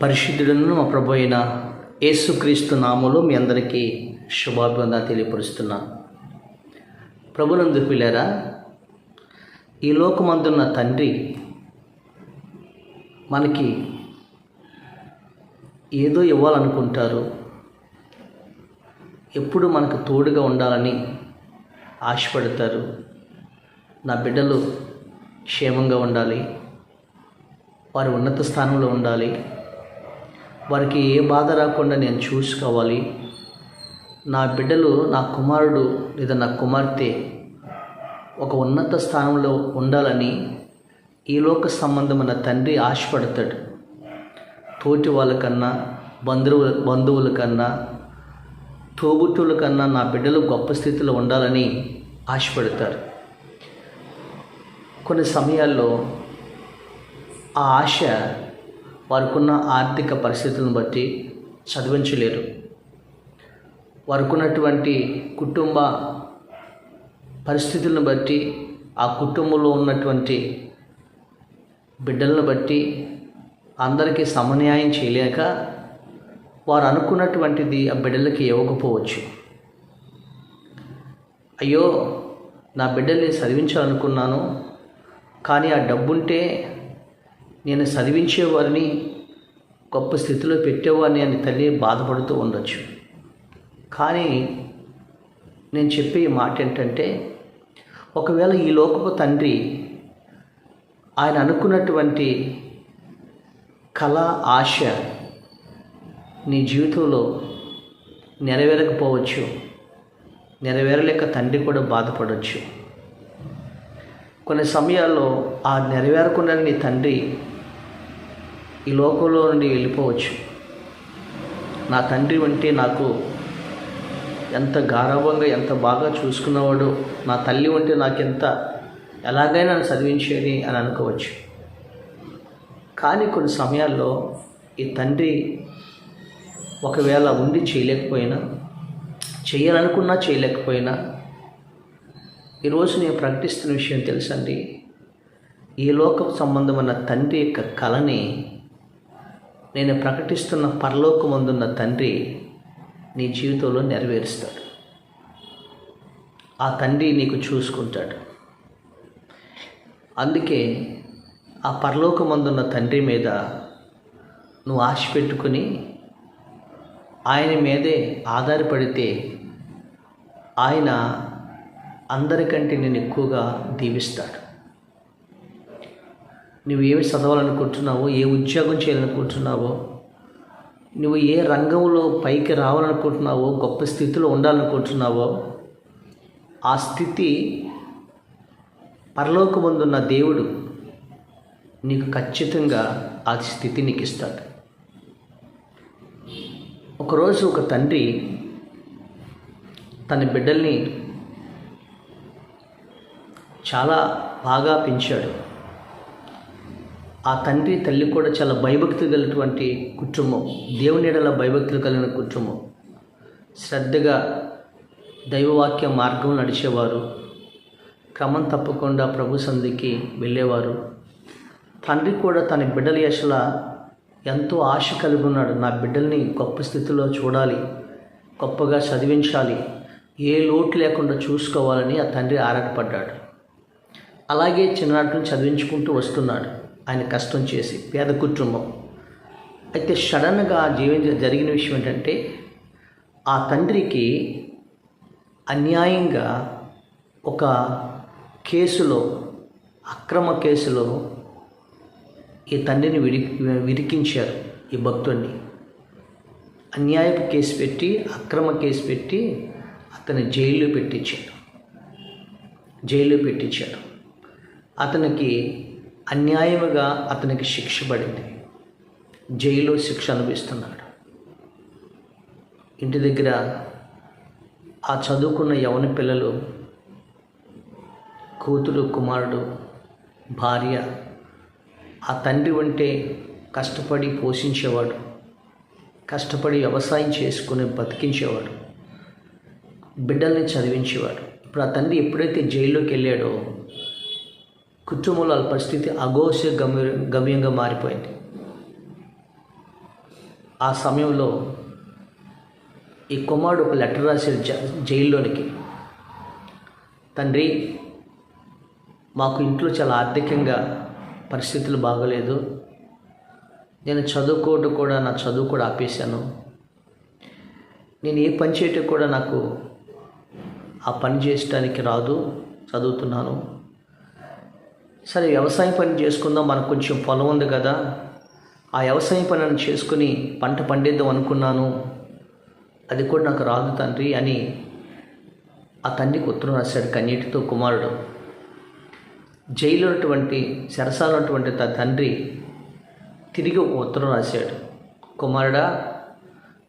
పరిశుద్ధులను మా ప్రభు అయిన యేసుక్రీస్తు నామములో మీ అందరికీ శుభాభివందనాలు తెలియపరుస్తున్నాను. ప్రభునందు పిల్లారా, ఈ లోకమందున్న తండ్రి మనకి ఏదో ఇవ్వాలనుకుంటారు. ఎప్పుడు మనకు తోడుగా ఉండాలని ఆశపడతారు. నా బిడ్డలు క్షేమంగా ఉండాలి, వారి ఉన్నత స్థానంలో ఉండాలి, వారికి ఏ బాధ రాకుండా నేను చూసుకోవాలి, నా బిడ్డలు, నా కుమారుడు లేదా నా కుమార్తె ఒక ఉన్నత స్థానంలో ఉండాలని ఈ లోక సంబంధమైన తండ్రి ఆశపడతాడు. తోటి వాళ్ళకన్నా, బంధువుల కన్నా, తోబుట్టువుల కన్నా నా బిడ్డలు గొప్ప స్థితిలో ఉండాలని ఆశపడతారు. కొన్ని సమయాల్లో ఆ ఆశ వారికున్న ఆర్థిక పరిస్థితులను బట్టి చదివించలేరు. వారికున్నటువంటి కుటుంబ పరిస్థితులను బట్టి, ఆ కుటుంబంలో ఉన్నటువంటి బిడ్డలను బట్టి అందరికీ సమన్యాయం చేయలేక వారు అనుకున్నటువంటిది ఆ బిడ్డలకి ఇవ్వకపోవచ్చు. అయ్యో, నా బిడ్డల్ని చదివించాలనుకున్నాను, కానీ ఆ డబ్బుంటే నేను చదివించేవారిని గొప్ప స్థితిలో పెట్టేవారిని అని తల్లి బాధపడుతూ ఉండొచ్చు. కానీ నేను చెప్పే ఈ మాట ఏంటంటే, ఒకవేళ ఈ లోకపు తండ్రి ఆయన అనుకున్నటువంటి కళ, ఆశ నీ జీవితంలో నెరవేరకపోవచ్చు. నెరవేరలేక తండ్రి కూడా బాధపడవచ్చు. కొన్ని సమయాల్లో ఆ నెరవేరకుండా నీ తండ్రి ఈ లోకంలో నుండి వెళ్ళిపోవచ్చు. నా తండ్రి అంటే నాకు ఎంత గారాభంగా, ఎంత బాగా చూసుకున్నవాడు, నా తల్లి అంటే నాకెంత ఎలాగైనా నన్ను చదివించేది అని అనుకోవచ్చు. కానీ కొన్ని సమయాల్లో ఈ తండ్రి ఒకవేళ ఉండి చేయలేకపోయినా, చేయాలనుకున్నా చేయలేకపోయినా, ఈరోజు నేను ప్రకటిస్తున్న విషయం తెలుసండి, ఈ లోక సంబంధమైన తండ్రి యొక్క కళని నేను ప్రకటిస్తున్న పరలోకమందున్న తండ్రి నీ జీవితంలో నెరవేరుస్తాడు. ఆ తండ్రి నీకు చూసుకుంటాడు. అందుకే ఆ పరలోకమందున్న తండ్రి మీద నువ్వు ఆశ పెట్టుకుని ఆయన మీదే ఆధారపడితే ఆయన అందరికంటే నేను ఎక్కువగా దీవిస్తాడు. నువ్వు ఏమి చదవాలనుకుంటున్నావో, ఏ ఉద్యోగం చేయాలనుకుంటున్నావో, నువ్వు ఏ రంగంలో పైకి రావాలనుకుంటున్నావో, గొప్ప స్థితిలో ఉండాలనుకుంటున్నావో, ఆ స్థితి పరలోకమందున్న దేవుడు నీకు ఖచ్చితంగా ఆ స్థితి నీకు ఇస్తాడు. ఒకరోజు ఒక తండ్రి తన బిడ్డల్ని చాలా బాగా పెంచాడు. ఆ తండ్రి తల్లి కూడా చాలా భయభక్తులు కలిగినటువంటి కుటుంబం, దేవుని ఎడల భయభక్తులు కలిగిన కుటుంబం. శ్రద్ధగా దైవవాక్య మార్గం నడిచేవారు, క్రమం తప్పకుండా ప్రభు సన్నిధికి వెళ్ళేవారు. తండ్రి కూడా తన బిడ్డల యశల ఎంతో ఆశ కలిగి ఉన్నాడు. నా బిడ్డల్ని గొప్ప స్థితిలో చూడాలి, గొప్పగా చదివించాలి, ఏ లోటు లేకుండా చూసుకోవాలని ఆ తండ్రి ఆరాటపడ్డాడు. అలాగే చిన్ననాటి నుంచి చదివించుకుంటూ వస్తున్నాడు, ఆయన కష్టం చేసి. పేద కుటుంబం. అయితే సడన్గా జరిగిన విషయం ఏంటంటే, ఆ తండ్రికి అన్యాయంగా ఒక కేసులో, అక్రమ కేసులో ఈ తండ్రిని విరికించారు. ఈ భక్తుడిని అన్యాయపు కేసు పెట్టి, అక్రమ కేసు పెట్టి అతన్ని జైల్లో పెట్టించారు. అతనికి అన్యాయముగా అతనికి శిక్ష పడింది. జైల్లో శిక్ష అనుభవిస్తున్నాడు. ఇంటి దగ్గర ఆ చదువుకున్న యవన పిల్లలు, కూతురు, కుమారుడు, భార్య, ఆ తండ్రి అంటే కష్టపడి పోషించేవాడు, కష్టపడి వ్యవసాయం చేసుకుని బతికించేవాడు, బిడ్డల్ని చదివించేవాడు. ఇప్పుడు ఆ తండ్రి ఎప్పుడైతే జైల్లోకి వెళ్ళాడో కుటుంబంలో వాళ్ళ పరిస్థితి గమ్యంగా మారిపోయింది. ఆ సమయంలో ఈ కుమారుడు ఒక లెటర్ రాశాడు జైల్లోనికి. తండ్రి, మాకు ఇంట్లో చాలా ఆర్థికంగా పరిస్థితులు బాగోలేదు. నేను చదువుకోవడం కూడా, నా చదువు కూడా ఆపేశాను. నేను ఏ పని చేయటం కూడా నాకు ఆ పని చేయడానికి రాదు, చదువుతున్నాను. సరే, వ్యవసాయం పని చేసుకుందాం, మనకు కొంచెం పొలం ఉంది కదా, ఆ వ్యవసాయం పని చేసుకుని పంట పండిద్దాం అనుకున్నాను, అది కూడా నాకు రాదు తండ్రి అని ఆ తండ్రికి ఉత్తరం రాశాడు కన్నీటితో కుమారుడు. జైలు ఉన్నటువంటి చెరసాల ఉన్నటువంటి తండ్రి తిరిగి ఒక ఉత్తరం రాశాడు. కుమారుడా,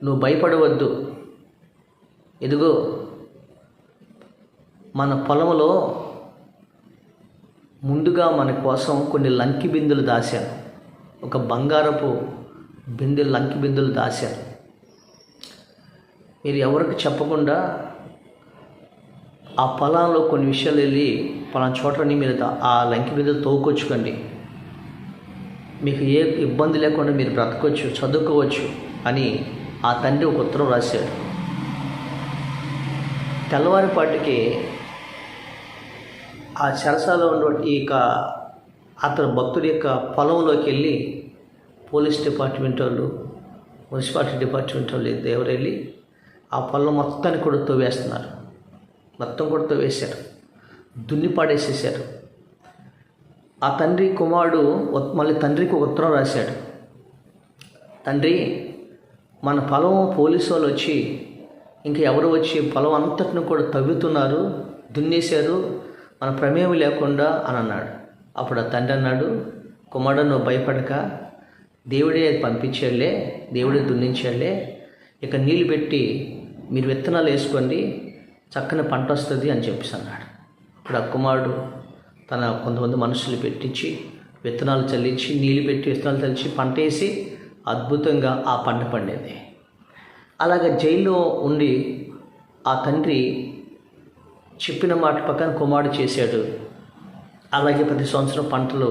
నువ్వు భయపడవద్దు. ఇదిగో మన పొలంలో ముందుగా మన కోసం కొన్ని లంకి బిందులు దాశాను. ఒక బంగారపు లంకి బిందులు దాశాను. మీరు ఎవరికి చెప్పకుండా ఆ పొలంలో కొన్ని విషయాలు వెళ్ళి పలానా చోట్లని మీరు ఆ లంకి బిందులు తోకొచ్చుకోండి. మీకు ఏ ఇబ్బంది లేకుండా మీరు బ్రతకొచ్చు, చదువుకోవచ్చు అని ఆ తండ్రి ఒక ఉత్తరం రాశాడు. తెల్లవారిపాటికి ఆ చెరసాలో ఉన్నటువంటి అతను భక్తుడి యొక్క పొలంలోకి వెళ్ళి పోలీస్ డిపార్ట్మెంట్ వాళ్ళు, మున్సిపాలిటీ డిపార్ట్మెంట్ వాళ్ళు ఎవరు వెళ్ళి ఆ పొలం మొత్తాన్ని కూడా తవ్వేస్తున్నారు. మొత్తం కూడా తవ్వేశారు, దున్ని పాడేసేసారు. ఆ తండ్రి కుమారుడు మళ్ళీ తండ్రికి ఒక ఉత్తరం రాశాడు. తండ్రి, మన పొలం పోలీసు వాళ్ళు వచ్చి ఇంకా ఎవరు వచ్చి పొలం అంతటిని కూడా తవ్వుతున్నారు, దున్నేశారు, మన ప్రమేయం లేకుండా అని అన్నాడు. అప్పుడు ఆ తండ్రి అన్నాడు, కుమారుడు, నువ్వు భయపడక, దేవుడే పంపించాడులే, దేవుడే దున్నించాడులే, ఇక నీళ్ళు పెట్టి మీరు విత్తనాలు వేసుకోండి, చక్కని పంట వస్తుంది అని చెప్పేసి అన్నాడు. ఇప్పుడు ఆ కుమారుడు కొంతమంది మనుషులు పెట్టించి విత్తనాలు చల్లించి నీళ్ళు పెట్టి విత్తనాలు చల్లించి పంట వేసి అద్భుతంగా ఆ పంట పండేది. అలాగ జైల్లో ఉండి ఆ తండ్రి చెప్పిన మాట పక్కన కుమారుడు చేశాడు. అలాగే ప్రతి సంవత్సరం పంటలు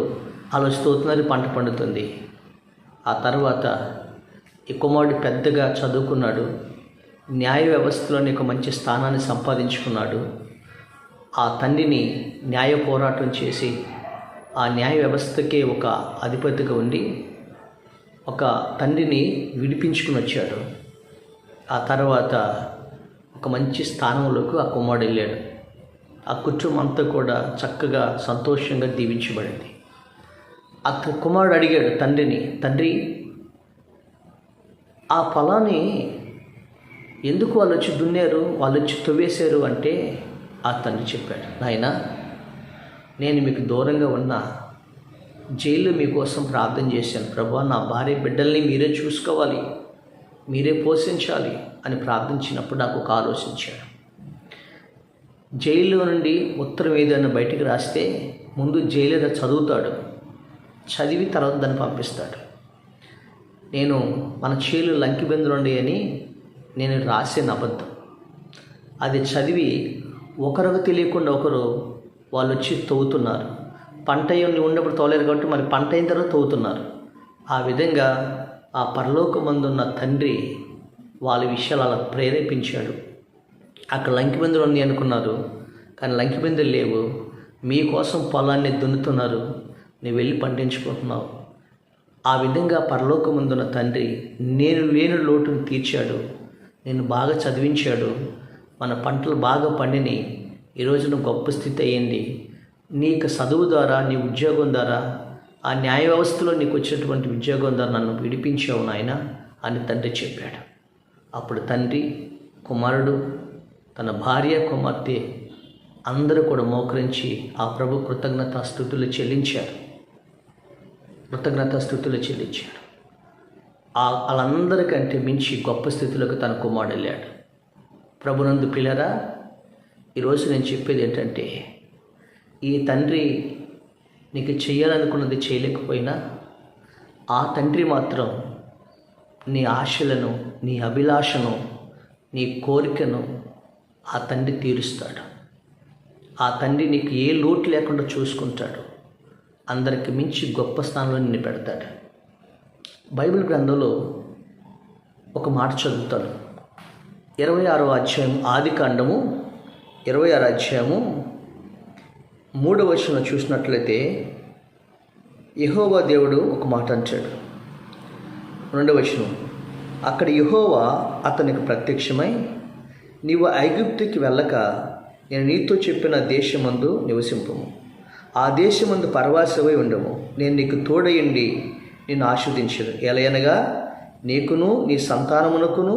ఆలోచిస్తున్నారు, పంట పండుతుంది. ఆ తర్వాత ఈ కుమారుడు పెద్దగా చదువుకున్నాడు, న్యాయ వ్యవస్థలోని ఒక మంచి స్థానాన్ని సంపాదించుకున్నాడు. ఆ తండ్రిని న్యాయ పోరాటం చేసి ఆ న్యాయ వ్యవస్థకే ఒక అధిపతిగా ఉండి ఒక తండ్రిని విడిపించుకుని వచ్చాడు. ఆ తర్వాత ఒక మంచి స్థానంలోకి ఆ కుమారుడు వెళ్ళాడు. ఆ కుటుంబం అంతా కూడా చక్కగా సంతోషంగా దీవించబడింది. ఆ కుమారుడు అడిగాడు తండ్రిని, తండ్రి, ఆ పొలాన్ని ఎందుకు వాళ్ళు వచ్చి దున్నారు, వాళ్ళు వచ్చి తవ్వేశారు అంటే ఆ తండ్రి చెప్పాడు, నాయనా, నేను మీకు దూరంగా ఉన్న జైల్లో మీకోసం ప్రార్థన చేశాను. ప్రభువా, నా భార్య బిడ్డల్ని మీరే చూసుకోవాలి, మీరే పోషించాలి అని ప్రార్థించినప్పుడు నాకు ఒక ఆలోచించాడు. జైల్లో నుండి ఉత్తరం ఏదైనా బయటికి రాస్తే ముందు జైలు చదువుతాడు, చదివి తర్వాత దాన్ని పంపిస్తాడు. నేను మన చేలు లంకి బిందులుండి అని నేను రాసిన అబద్ధం, అది చదివి ఒకరికి తెలియకుండా ఒకరు వాళ్ళు వచ్చి తవ్వుతున్నారు. పంట ఉన్నప్పుడు తోలేరు కాబట్టి మరి పంట అయిన తర్వాత తవ్వుతున్నారు. ఆ విధంగా ఆ పరలోకమందున్న తండ్రి వాళ్ళ విషయాలు అలా ప్రేరేపించాడు. అక్కడ లంకి బిందులు ఉన్నాయి అనుకున్నారు, కానీ లంకి బిందులు లేవు. మీకోసం పొలాన్ని దున్నుతున్నారు, నువ్వు వెళ్ళి పండించుకుంటున్నావు. ఆ విధంగా పరలోకమందున్న తండ్రి నేను లేని లోటును తీర్చాడు, నేను బాగా చదివించాడు, మన పంటలు బాగా పండిని, ఈరోజున గొప్ప స్థితి అయ్యింది. నీకు చదువు ద్వారా, నీ ఉద్యోగం ద్వారా, ఆ న్యాయ వ్యవస్థలో నీకు వచ్చినటువంటి ఉద్యోగం ద్వారా నన్ను విడిపించావు నాయన అని తండ్రి చెప్పాడు. అప్పుడు తండ్రి, కుమారుడు, తన భార్య, కుమార్తె అందరూ కూడా మోకరించి ఆ ప్రభు కృతజ్ఞతాస్తుతులు చెల్లించారు. వాళ్ళందరికంటే మించి గొప్ప స్థితిలోకి తన కుమారుడు వెళ్ళాడు. ప్రభునందు పిల్లరా, ఈరోజు నేను చెప్పేది ఏంటంటే, ఈ తండ్రి నీకు చేయాలనుకున్నది చేయలేకపోయినా ఆ తండ్రి మాత్రం నీ ఆశలను, నీ అభిలాషను, నీ కోరికను ఆ తండ్రి తీరుస్తాడు. ఆ తండ్రి నీకు ఏ లోటు లేకుండా చూసుకుంటాడు. అందరికి మించి గొప్ప స్థానంలో నిన్ను పెడతాడు. బైబిల్ గ్రంథంలో ఒక మాట చదువుతాను. 26వ అధ్యాయం, ఆదికాండము 26వ అధ్యాయము 3వ వచనం చూసినట్లయితే యెహోవా దేవుడు ఒక మాట అంటాడు. 2వ వచనం, అక్కడ యెహోవా అతనికి ప్రత్యక్షమై, నీవు ఐగుప్తుకి వెళ్ళక నేను నీతో చెప్పిన దేశమందు నివసింపము, ఆ దేశమందు పరవాసవై ఉండము, నేను నీకు తోడయండి నిన్ను ఆశీర్వదించను, ఎలయనగా నీకును నీ సంతానమునకును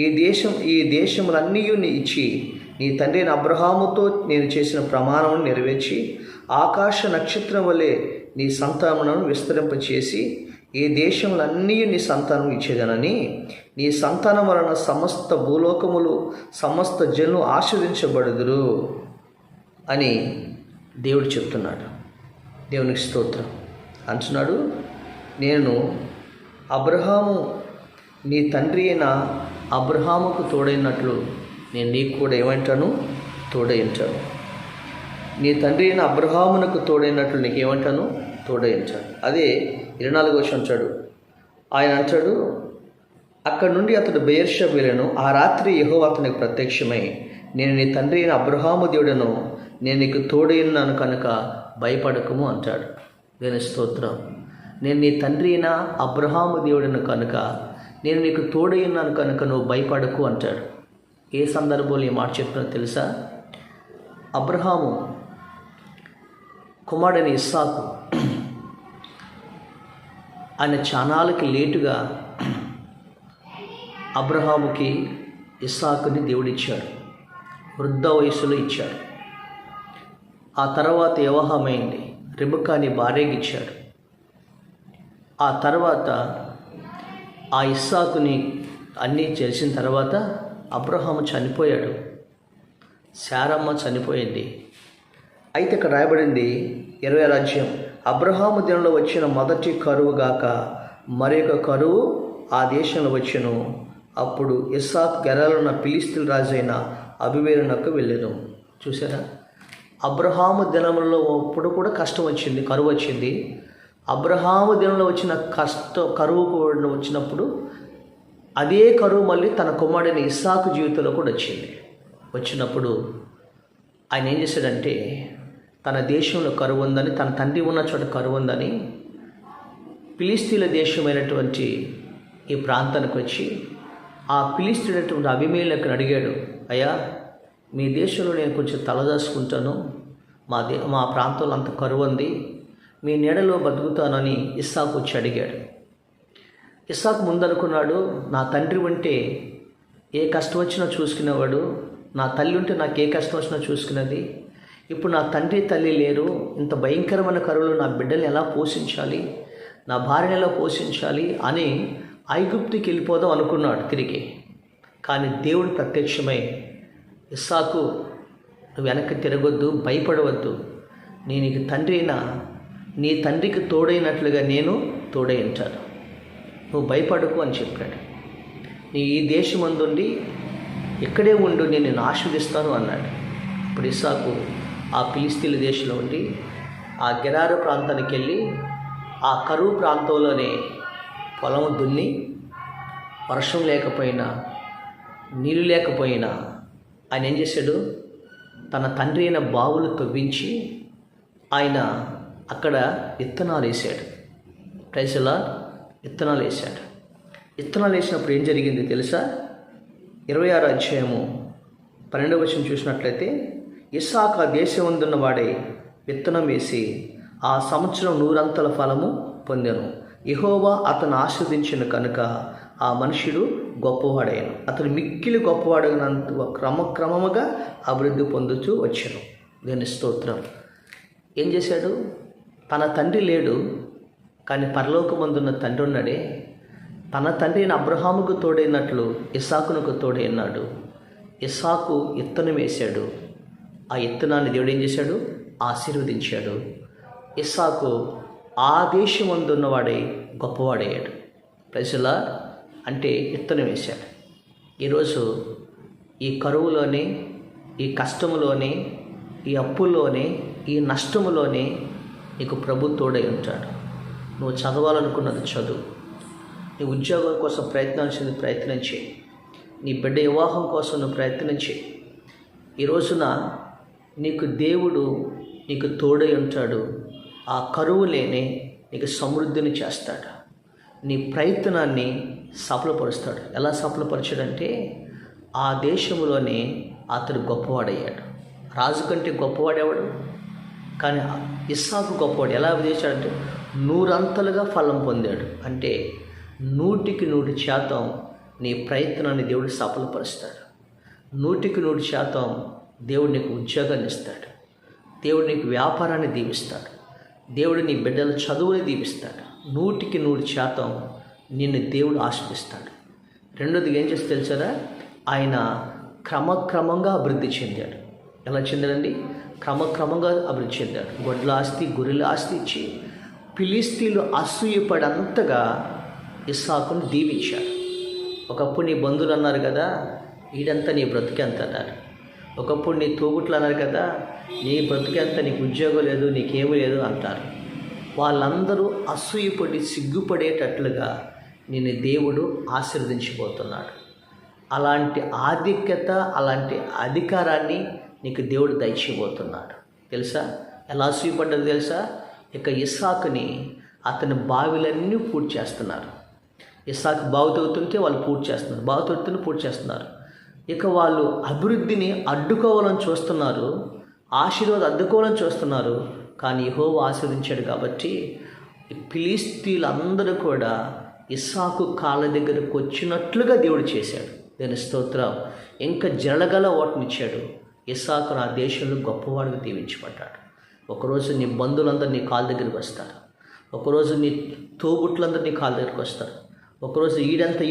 ఈ దేశములన్నీ ఇచ్చి నీ తండ్రి అయిన అబ్రహాముతో నేను చేసిన ప్రమాణమును నెరవేర్చి ఆకాశ నక్షత్రం వలె నీ సంతానమును విస్తరింపచేసి ఈ దేశములన్నీ నీ సంతానం ఇచ్చేదనని, నీ సంతానం వలన సమస్త భూలోకములు సమస్త జనులు ఆశీర్వదించబడుదురు అని దేవుడు చెప్తున్నాడు. దేవునికి స్తోత్రం. అంటున్నాడు, నేను అబ్రహాము నీ తండ్రి అయిన అబ్రహాముకు తోడైనట్లు నేను నీకు కూడా ఏమంటాను, తోడైంటాను. నీ తండ్రి అయిన అబ్రహామునకు తోడైనట్లు నీకు ఏమంటాను, తోడైంటాను. అదే 24వ వచనం అంటాడు, ఆయన అంటాడు, అక్కడి నుండి అతడు బెయేర్షెబా వెళ్ళెను. ఆ రాత్రి యెహోవా అతనికి ప్రత్యక్షమై, నేను నీ తండ్రి అయిన అబ్రహాము దేవుడను, నేను నీకు తోడైనాను కనుక భయపడకము అంటాడు. దేవుని స్తోత్రం. నేను నీ తండ్రి అయిన అబ్రహాము దేవుడను కనుక నేను నీకు తోడైనాను కనుక నువ్వు భయపడకు అంటాడు. ఏ సందర్భంలో ఈ మాట చెప్తున్నా తెలుసా? అబ్రహాము కుమారుడైన ఇస్సాకు ఆయన చానాలకి లేటుగా అబ్రహాముకి ఇస్సాకుని దేవుడిచ్చాడు, వృద్ధ వయసులో ఇచ్చాడు. ఆ తర్వాత వివాహమైంది, రెబెక్కాని భార్యకి ఇచ్చాడు. ఆ తర్వాత ఆ ఇస్సాకుని అన్నీ చేసిన తర్వాత అబ్రహాము చనిపోయాడు, శారమ్మ చనిపోయింది. అయితే ఇక్కడ రాయబడింది 26వ అధ్యాయం, అబ్రహాము దినంలో వచ్చిన మొదటి కరువు గాక మరొక కరువు ఆ దేశంలో వచ్చెను. అప్పుడు ఇస్సాకు గెరాలున్న ఫిలిష్తీయుల రాజైన అబీమెలెకునకు వెళ్ళెను. చూసారా, అబ్రహాము దినంలో అప్పుడు కూడా కష్టం వచ్చింది, కరువు వచ్చింది. అబ్రహాము దినంలో వచ్చిన కరువు కూడా వచ్చినప్పుడు అదే కరువు మళ్ళీ తన కుమారుడైన ఇస్సాకు జీవితంలో కూడా వచ్చినప్పుడు ఆయన ఏం చేశాడంటే, తన దేశంలో కరువు ఉందని, తన తండ్రి ఉన్న చోట కరువు ఉందని ఫిలిష్తీయుల దేశమైనటువంటి ఈ ప్రాంతానికి వచ్చి ఆ ఫిలిష్తీయుడైనటువంటి అబీమెలెకుని అడిగాడు, అయ్యా మీ దేశంలో నేను కొంచెం తలదాచుకుంటాను, మా ప్రాంతంలో అంత కరువు ఉంది, మీ నీడలో బతుకుతానని ఇస్సాకు వచ్చి అడిగాడు. ఇస్సాకు ముందనుకున్నాడు, నా తండ్రి ఉంటే ఏ కష్టం వచ్చినా చూసుకునేవాడు, నా తల్లి ఉంటే నాకు ఏ కష్టం వచ్చినా చూసుకునేది. ఇప్పుడు నా తండ్రి తల్లి లేరు, ఇంత భయంకరమైన కరువులో నా బిడ్డల్ని ఎలా పోషించాలి, నా భార్యను ఎలా పోషించాలి అని ఐగుప్తుకి వెళ్ళిపోదాం అనుకున్నాడు తిరిగి. కానీ దేవుడు ప్రత్యక్షమై, ఇస్సాకు నువ్వు వెనక్కి తిరగొద్దు, భయపడవద్దు, నేను నీకు తండ్రి అయినా నీ తండ్రికి తోడైనట్లుగా నేను తోడై ఉంటాను, నువ్వు భయపడకు అని చెప్పాడు. నీ ఈ దేశమందుండి ఇక్కడే ఉండు, నేను నిన్ను ఆశీర్వదిస్తాను అన్నాడు. ఇప్పుడు ఇస్సాకు ఆ ఫిలిష్తీయుల దేశంలో ఉండి ఆ గెరారు ప్రాంతానికి వెళ్ళి ఆ కరువు ప్రాంతంలోనే పొలం దున్ని, వర్షం లేకపోయినా నీళ్ళు లేకపోయినా ఆయన ఏం చేశాడు, తన తండ్రి అయిన బావులు తవ్వించి ఆయన అక్కడ విత్తనాలు వేసాడు. ప్రైజ్లా, విత్తనాలు వేసాడు. విత్తనాలు వేసినప్పుడు ఏం జరిగింది తెలుసా? 26వ అధ్యాయము 12వ వచనం చూసినట్లయితే, ఇస్సాకు ఆ దేశమందున్న వాడే విత్తనం వేసి ఆ సంవత్సరం 100 అంతల ఫలము పొందెను. యెహోవా అతను ఆశీర్వదించిన కనుక ఆ మనుషుడు గొప్పవాడయ్యాను. అతను మిక్కిలి గొప్పవాడైనంత క్రమముగా అభివృద్ధి పొందుతూ వచ్చాను. దీని స్తోత్రం. ఏం చేశాడు? తన తండ్రి లేడు కానీ పరలోకమందున్న తండ్రి ఉన్నాడే. తన తండ్రి అయిన అబ్రహాముకు తోడైనట్లు ఇస్సాకునకు తోడైనాడు. ఇస్సాకు విత్తనం వేశాడు. ఆ విత్తనాన్ని దేవుడు ఏం చేశాడు? ఆశీర్వదించాడు. ఇస్సాకు ఆ దేశమందున్నవాడై గొప్పవాడయ్యాడు. ప్రజలా అంటే విత్తనం వేశాడు. ఈరోజు ఈ కరువులోనే, ఈ కష్టములోనే, ఈ అప్పుల్లోనే, ఈ నష్టములోనే నీకు ప్రభు తోడై ఉంటాడు. నువ్వు చదవాలనుకున్నది చదువు, నీ ఉద్యోగం కోసం ప్రయత్నించింది ప్రయత్నం చేయి. నీ బిడ్డ వివాహం కోసం నువ్వు ప్రయత్నం చేయి. ఈ రోజున నీకు దేవుడు నీకు తోడై ఉంటాడు. ఆ కరువు లేని నీకు సమృద్ధిని చేస్తాడు. నీ ప్రయత్నాన్ని సఫలపరుస్తాడు. ఎలా సఫలపరచాడంటే ఆ దేశంలోనే అతడు గొప్పవాడయ్యాడు. రాజు కంటే గొప్పవాడేవాడు, కానీ ఇస్సాకు గొప్పవాడు. ఎలా చేశాడంటే 100 అంతలుగా ఫలం పొందాడు. అంటే 100% నీ ప్రయత్నాన్ని దేవుడు సఫలపరుస్తాడు. 100% దేవుడు నీకు ఉద్యోగాన్ని ఇస్తాడు. దేవుడు నీకు వ్యాపారాన్ని దీవిస్తాడు. దేవుడు నీ బిడ్డల చదువుని దీవిస్తాడు. 100% నిన్ను దేవుడు ఆశీర్వదిస్తాడు. రెండోది ఏం చేస్తే తెలుసారా, ఆయన క్రమక్రమంగా అభివృద్ధి చెందాడు. ఎలా చెందాడండి? క్రమక్రమంగా అభివృద్ధి చెందాడు. గొడ్ల ఆస్తి, గొర్రెల ఆస్తి ఇచ్చి ఫిలిస్తీన్లు అసూయపడంతగా ఇస్సాకును దీవించాడు. ఒకప్పుడు నీ బంధువులు అన్నారు కదా, ఈడంతా నీ బ్రతికెంత అన్నారు. ఒకప్పుడు నీ తోబుట్లు అన్నారు కదా, నీ బ్రతికెంత, నీకు ఉద్యోగం లేదు, నీకేమీ లేదు అంటారు. వాళ్ళందరూ అసూయపడి సిగ్గుపడేటట్లుగా నిన్ను దేవుడు ఆశీర్వదించబోతున్నాడు. అలాంటి ఆధిక్యత, అలాంటి అధికారాన్ని నీకు దేవుడు దయచేయబోతున్నాడు. తెలుసా ఎలా అసూయపడ్డది తెలుసా? ఇక ఇస్సాకుని అతని బావిలన్నీ పూర్తి చేస్తున్నారు. ఇస్సాకు బావి తవ్వుతుంటే వాళ్ళు పూర్తి చేస్తున్నారు, బావి తవ్వుతుంటే పూర్తి చేస్తున్నారు. ఇక వాళ్ళు అభివృద్ధిని అడ్డుకోవాలని చూస్తున్నారు, ఆశీర్వాదం అడ్డుకోవాలని చూస్తున్నారు. కానీ యెహోవా ఆశీర్వదించాడు కాబట్టి ఫిలిస్తీన్లందరూ కూడా ఇస్సాకు కాళ్ళ దగ్గరకు వచ్చినట్లుగా దేవుడు చేశాడు. దేని స్తోత్రం. ఇంకా జరగల ఓటనిచ్చాడు. ఇస్సాకు ఆ దేశంలో గొప్పవాడిగా దీవించబడ్డాడు. ఒకరోజు నీ బంధువులందరూ నీ కాళ్ళ దగ్గరికి వస్తారు. ఒకరోజు నీ తోబుట్లందరూ నీ కాళ్ళ దగ్గరికి వస్తారు. ఒకరోజు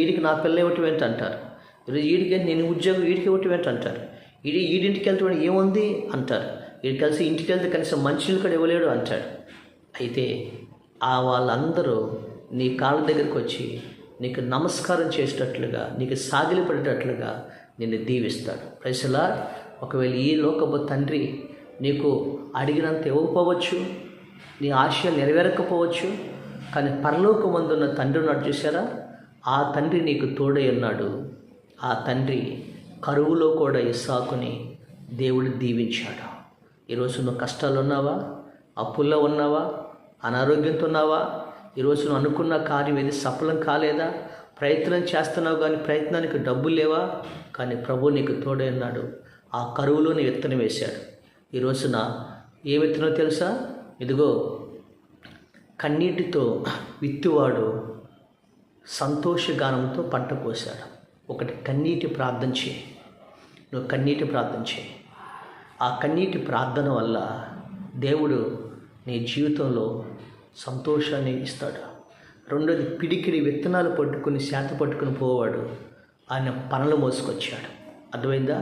ఈడికి నా పిల్ల ఇవ్వటం ఏంటి అంటారు. ఈరోజు ఈడికి నేను ఉద్యోగం ఈడికి ఇవ్వటం ఏంటి అంటారు. ఈడింటికి వెళ్తే ఏముంది అంటారు. వీడికి కలిసి ఇంటికి వెళ్తే కనీసం మనుషులు కూడా ఇవ్వలేడు అంటాడు. అయితే వాళ్ళందరూ నీ కాళ్ళ దగ్గరికి వచ్చి నీకు నమస్కారం చేసేటట్లుగా, నీకు సాగిలపడేటట్లుగా నిన్ను దీవిస్తాడు. ప్రైసలా. ఒకవేళ ఈ లోకపు తండ్రి నీకు అడిగినంత ఇవ్వకపోవచ్చు, నీ ఆశయాలు నెరవేరకపోవచ్చు, కానీ పరలోకమందున్న తండ్రి ఉన్నాడు చూసారా, ఆ తండ్రి నీకు తోడై ఉన్నాడు. ఆ తండ్రి కరువులో కూడా ఇస్సాకుని దేవుడు దీవించాడు. ఈరోజు నువ్వు కష్టాలు ఉన్నావా, అప్పుల్లో ఉన్నావా, అనారోగ్యంతో ఉన్నావా, ఈరోజు నువ్వు అనుకున్న కార్యం ఏది సఫలం కాలేదా, ప్రయత్నం చేస్తున్నావు కానీ ప్రయత్నానికి డబ్బులు లేవా, కానీ ప్రభు నీకు తోడై ఉన్నాడు. ఆ కరువులో నీ విత్తనం వేశాడు. ఈ రోజున ఏ విత్తనం తెలుసా? ఇదిగో, కన్నీటితో విత్తువాడు సంతోషగానంతో పంట కోశాడు. ఒకటి కన్నీటి ప్రార్థన చేయి. నువ్వు కన్నీటి ప్రార్థన చేయి. ఆ కన్నీటి ప్రార్థన వల్ల దేవుడు నీ జీవితంలో సంతోషాన్ని ఇస్తాడు. రెండోది, పిడికిడి విత్తనాలు పట్టుకుని శాత పట్టుకుని పోవాడు ఆయన పనులు మోసుకొచ్చాడు. అర్థమైందా?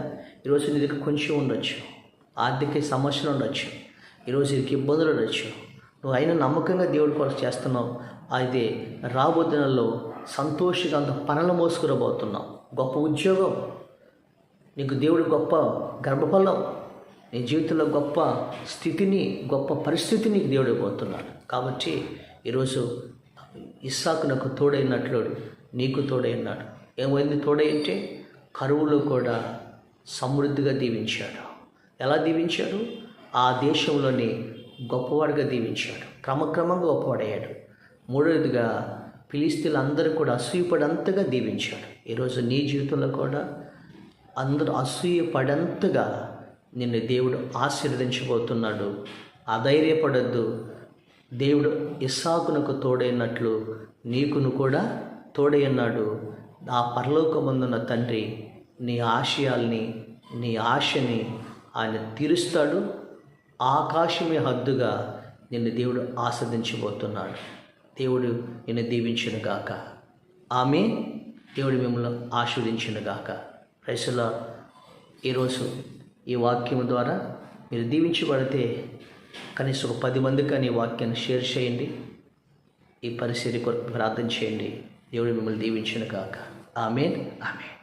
ఈరోజు నీ దగ్గర కొంచెం ఉండొచ్చు, ఆర్థిక సమస్యలు ఉండొచ్చు, ఈరోజు నీకు ఇబ్బందులు ఉండొచ్చు. నువ్వు అయినా నమ్మకంగా దేవుడి కొరకు చేస్తున్నావు. అయితే రాబో దినాల్లో సంతోషంగా అంత పనులు మోసుకురాబోతున్నావు. గొప్ప ఉద్యోగం, నీకు దేవుడు గొప్ప గర్భఫలం, నీ జీవితంలో గొప్ప స్థితిని, గొప్ప పరిస్థితిని నీకు దేవుడు ఇవ్వబోతున్నాడు. కాబట్టి ఈరోజు ఇస్సాకు నాకు తోడైనట్లు నీకు తోడైనాడు. ఏమైంది తోడై అంటే? కరువులో కూడా సమృద్ధిగా దీవించాడు. ఎలా దీవించాడు? ఆ దేశంలోని గొప్పవాడిగా దీవించాడు. క్రమక్రమంగా గొప్పవాడయ్యాడు. మూడవదిగా ఫిలిస్తీన్లందరూ కూడా అసూయపడంతగా దీవించాడు. ఈరోజు నీ జీవితంలో కూడా అందరూ అసూయపడంతగా నిన్ను దేవుడు ఆశీర్వదించబోతున్నాడు. అధైర్యపడద్దు. దేవుడు ఇస్సాకునకు తోడైనట్లు నీకును కూడా తోడై ఉన్నాడు. ఆ పరలోకమందున్న తండ్రి నీ ఆశయాల్ని, నీ ఆశని ఆయన తీరుస్తాడు. ఆకాశమే హద్దుగా నిన్ను దేవుడు ఆస్వాదించబోతున్నాడు. దేవుడు నిన్ను దీవించునుగాక. ఆమె దేవుడు మిమ్మల్ని ఆశీర్వదించునుగాక. Praise the Lord. ఈరోజు ఈ వాక్యం ద్వారా మీరు దీవించబడితే కనీసం ఒక 10 మందికి కానీ ఈ వాక్యాన్ని షేర్ చేయండి. ఈ పరిస్థితి కొరకు ప్రార్థన చేయండి. దేవుడు మిమ్మల్ని దీవించునుగాక. ఆమేన్. ఆమేన్.